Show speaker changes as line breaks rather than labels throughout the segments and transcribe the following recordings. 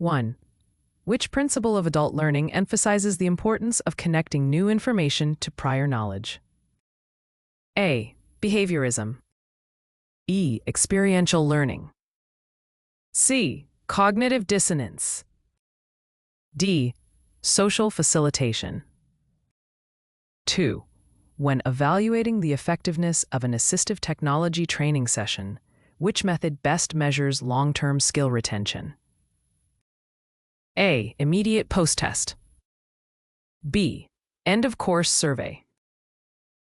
1. Which principle of adult learning emphasizes the importance of connecting new information to prior knowledge? A. Behaviorism. E. Experiential learning. C. Cognitive dissonance. D. Social facilitation. 2. When evaluating the effectiveness of an assistive technology training session, which method best measures long-term skill retention? A. Immediate post-test. B. End-of-course survey.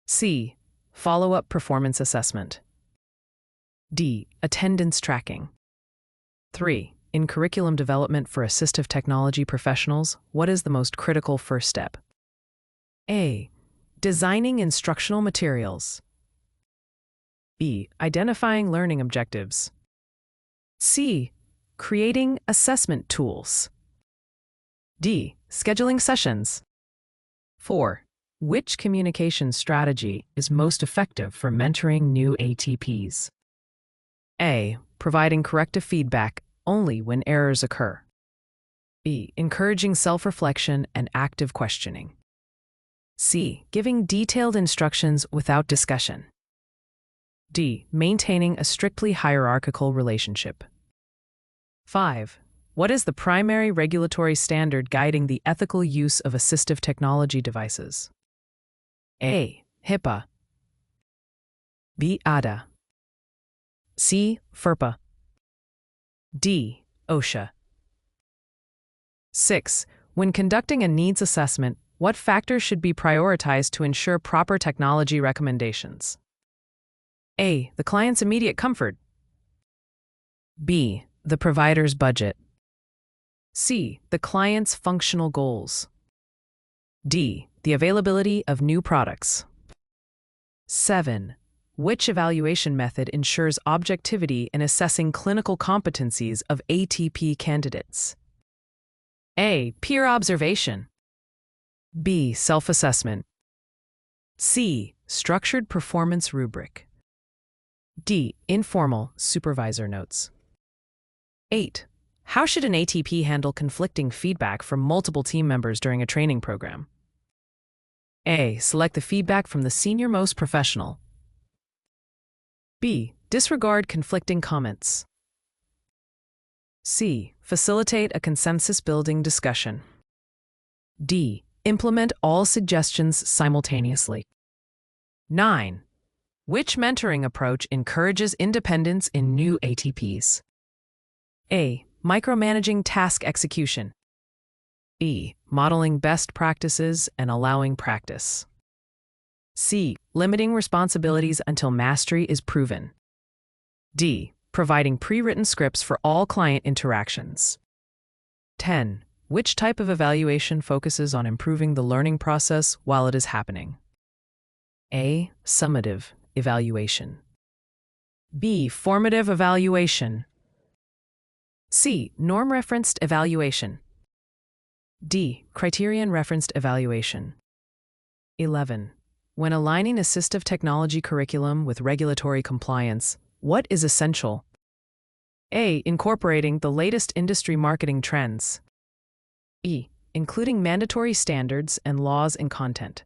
C. Follow-up performance assessment. D. Attendance tracking. 3. In curriculum development for assistive technology professionals, what is the most critical first step? A. Designing instructional materials. B. Identifying learning objectives. C. Creating assessment tools. D. Scheduling sessions. 4. Which communication strategy is most effective for mentoring new ATPs? A. Providing corrective feedback only when errors occur. B. Encouraging self-reflection and active questioning. C. Giving detailed instructions without discussion. D. Maintaining a strictly hierarchical relationship. 5. What is the primary regulatory standard guiding the ethical use of assistive technology devices? A. HIPAA. B. ADA. C. FERPA. D. OSHA. 6. When conducting a needs assessment, what factors should be prioritized to ensure proper technology recommendations? A. The client's immediate comfort. B. The provider's budget. C. The client's functional goals. D. The availability of new products. 7. Which evaluation method ensures objectivity in assessing clinical competencies of ATP candidates? A. Peer observation. B. Self-assessment. C. Structured performance rubric. D. Informal supervisor notes. 8. How should an ATP handle conflicting feedback from multiple team members during a training program? A. Select the feedback from the senior-most professional. B. Disregard conflicting comments. C. Facilitate a consensus-building discussion. D. Implement all suggestions simultaneously. 9. Which mentoring approach encourages independence in new ATPs? A. Micromanaging task execution. B. Modeling best practices and allowing practice. C. Limiting responsibilities until mastery is proven. D. Providing pre-written scripts for all client interactions. 10. Which type of evaluation focuses on improving the learning process while it is happening? A. Summative evaluation. B. Formative evaluation. C. Norm-referenced evaluation. D. Criterion-referenced evaluation. 11. When aligning assistive technology curriculum with regulatory compliance, what is essential? A. Incorporating the latest industry marketing trends. E. Including mandatory standards and laws in content.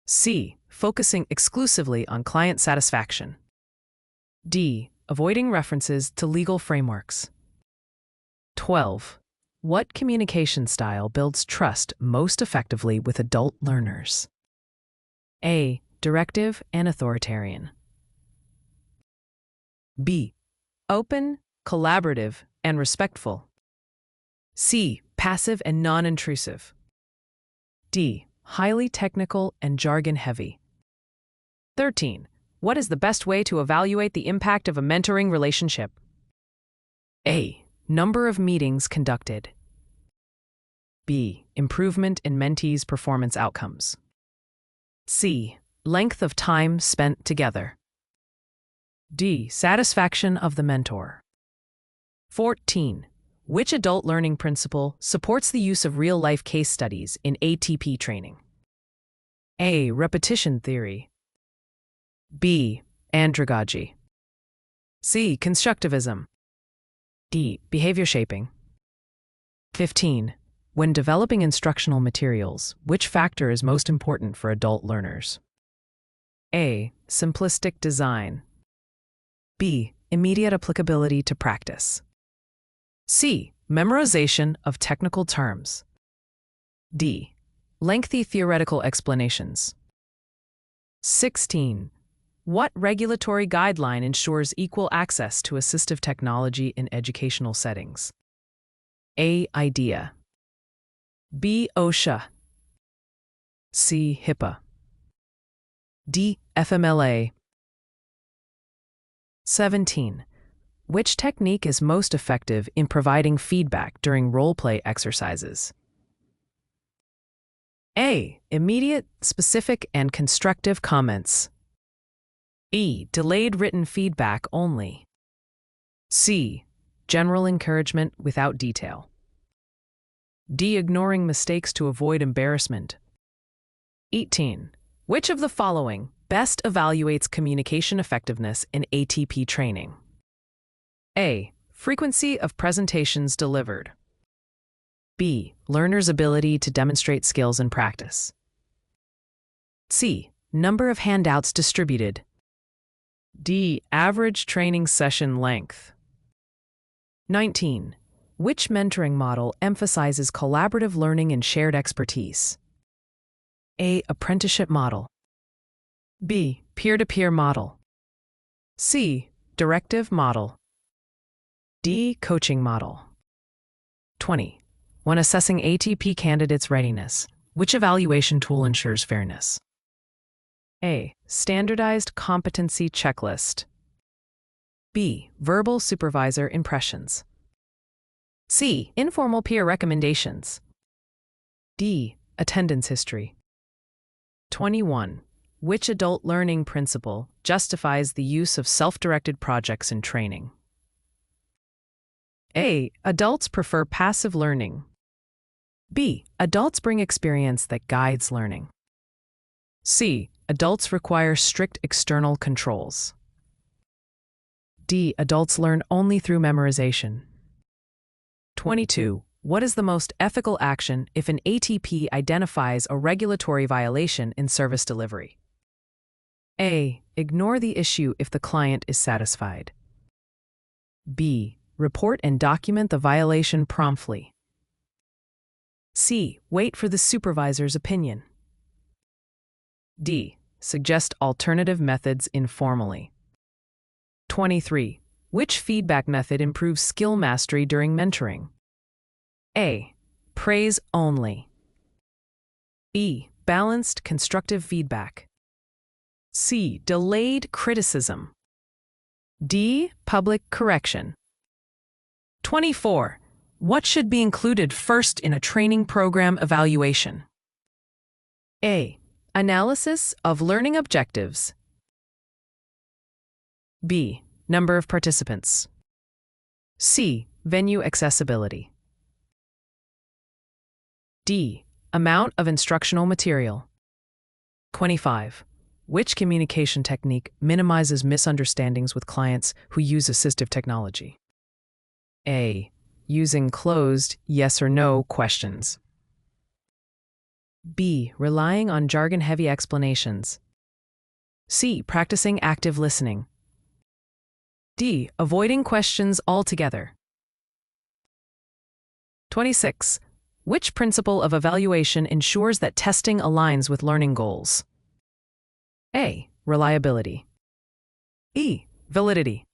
C. Focusing exclusively on client satisfaction. D. Avoiding references to legal frameworks. 12. What communication style builds trust most effectively with adult learners? A. Directive and authoritarian. B. Open, collaborative, and respectful. C. Passive and non-intrusive. D. Highly technical and jargon-heavy. 13. What is the best way to evaluate the impact of a mentoring relationship? A. Number of meetings conducted. B. Improvement in mentees' performance outcomes. C. Length of time spent together. D. Satisfaction of the mentor. 14. Which adult learning principle supports the use of real-life case studies in ATP training? A. Repetition theory. B. Andragogy. C. Constructivism. D. Behavior shaping. 15. When developing instructional materials, which factor is most important for adult learners? A. Simplistic design. B. Immediate applicability to practice. C. Memorization of technical terms. D. Lengthy theoretical explanations. 16. What regulatory guideline ensures equal access to assistive technology in educational settings? A. IDEA. B. OSHA. C. HIPAA. D. FMLA. 17. Which technique is most effective in providing feedback during role-play exercises? A. Immediate, specific, and constructive comments. B. Delayed written feedback only. C. General encouragement without detail. D. Ignoring mistakes to avoid embarrassment. 18. Which of the following best evaluates communication effectiveness in ATP training? A. Frequency of presentations delivered. B. Learner's ability to demonstrate skills in practice. C. Number of handouts distributed. D. Average training session length. 19. Which mentoring model emphasizes collaborative learning and shared expertise? A. Apprenticeship model. B. Peer-to-peer model. C. Directive model. D. Coaching model. 20. When assessing ATP candidates' readiness, which evaluation tool ensures fairness? A. Standardized competency checklist. B. Verbal supervisor impressions. C. Informal peer recommendations. D. Attendance history. 21. Which adult learning principle justifies the use of self-directed projects in training? A. Adults prefer passive learning. B. Adults bring experience that guides learning. C. Adults require strict external controls. D. Adults learn only through memorization. 22. What is the most ethical action if an ATP identifies a regulatory violation in service delivery? A. Ignore the issue if the client is satisfied. B. Report and document the violation promptly. C. Wait for the supervisor's opinion. D. Suggest alternative methods informally. 23. Which feedback method improves skill mastery during mentoring? A. Praise only. B. Balanced constructive feedback. C. Delayed criticism. D. Public correction. 24. What should be included first in a training program evaluation? A. Analysis of learning objectives. B. Number of participants. C. Venue accessibility. D. Amount of instructional material. 25. Which communication technique minimizes misunderstandings with clients who use assistive technology? A. Using closed yes or no questions. B. Relying on jargon-heavy explanations. C. Practicing active listening. D. Avoiding questions altogether. 26. Which principle of evaluation ensures that testing aligns with learning goals? A. Reliability. B. Validity.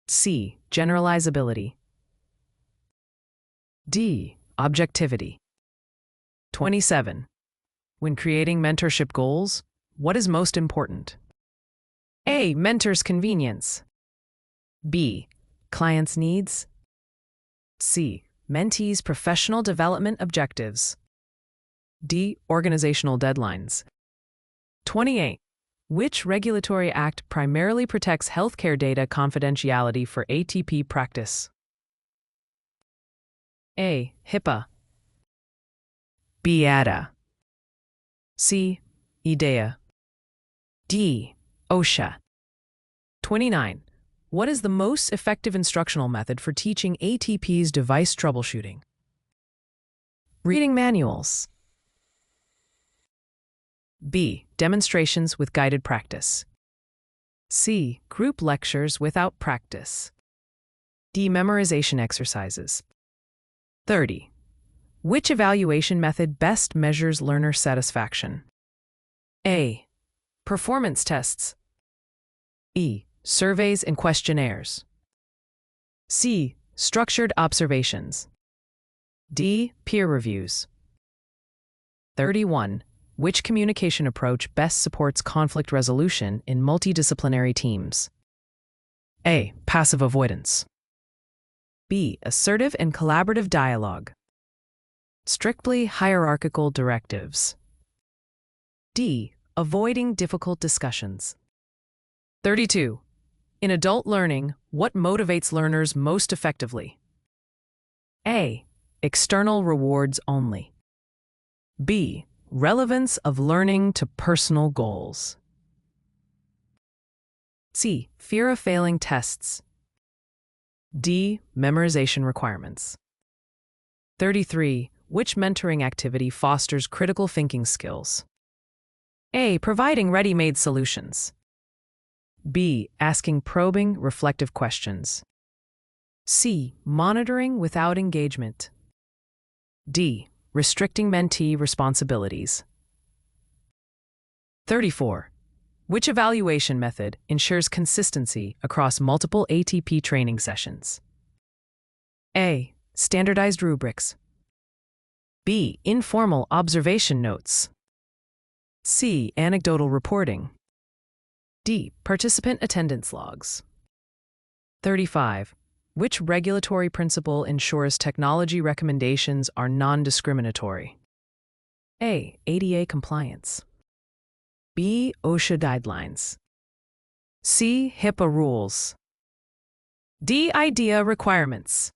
C. Generalizability. D. Objectivity. 27. When creating mentorship goals, what is most important? A. Mentor's convenience. B. Client's needs. C. Mentee's professional development objectives. D. Organizational deadlines. 28. Which regulatory act primarily protects healthcare data confidentiality for ATP practice? A. HIPAA. B. ADA. C. IDEA. D. OSHA. 29. What is the most effective instructional method for teaching ATP's device troubleshooting? Reading manuals. B. Demonstrations with guided practice. C. Group lectures without practice. D. Memorization exercises. 30. Which evaluation method best measures learner satisfaction? A. Performance tests. B. Surveys and questionnaires. C. Structured observations. D. Peer reviews. 31. Which communication approach best supports conflict resolution in multidisciplinary teams? A. Passive avoidance. B. Assertive and collaborative dialogue. Strictly hierarchical directives. D. Avoiding difficult discussions. 32. In adult learning, what motivates learners most effectively? A. External rewards only. B. Relevance of learning to personal goals. C. Fear of failing tests. D. Memorization requirements. 33. Which mentoring activity fosters critical thinking skills? A. Providing ready-made solutions. B. Asking probing, reflective questions. C. Monitoring without engagement. D. Restricting mentee responsibilities. 34. Which evaluation method ensures consistency across multiple ATP training sessions? A. Standardized rubrics. B. Informal observation notes. C. Anecdotal reporting. D. Participant attendance logs. 35. Which regulatory principle ensures technology recommendations are non-discriminatory? A. ADA compliance. B. OSHA guidelines. C. HIPAA rules. D. IDEA requirements.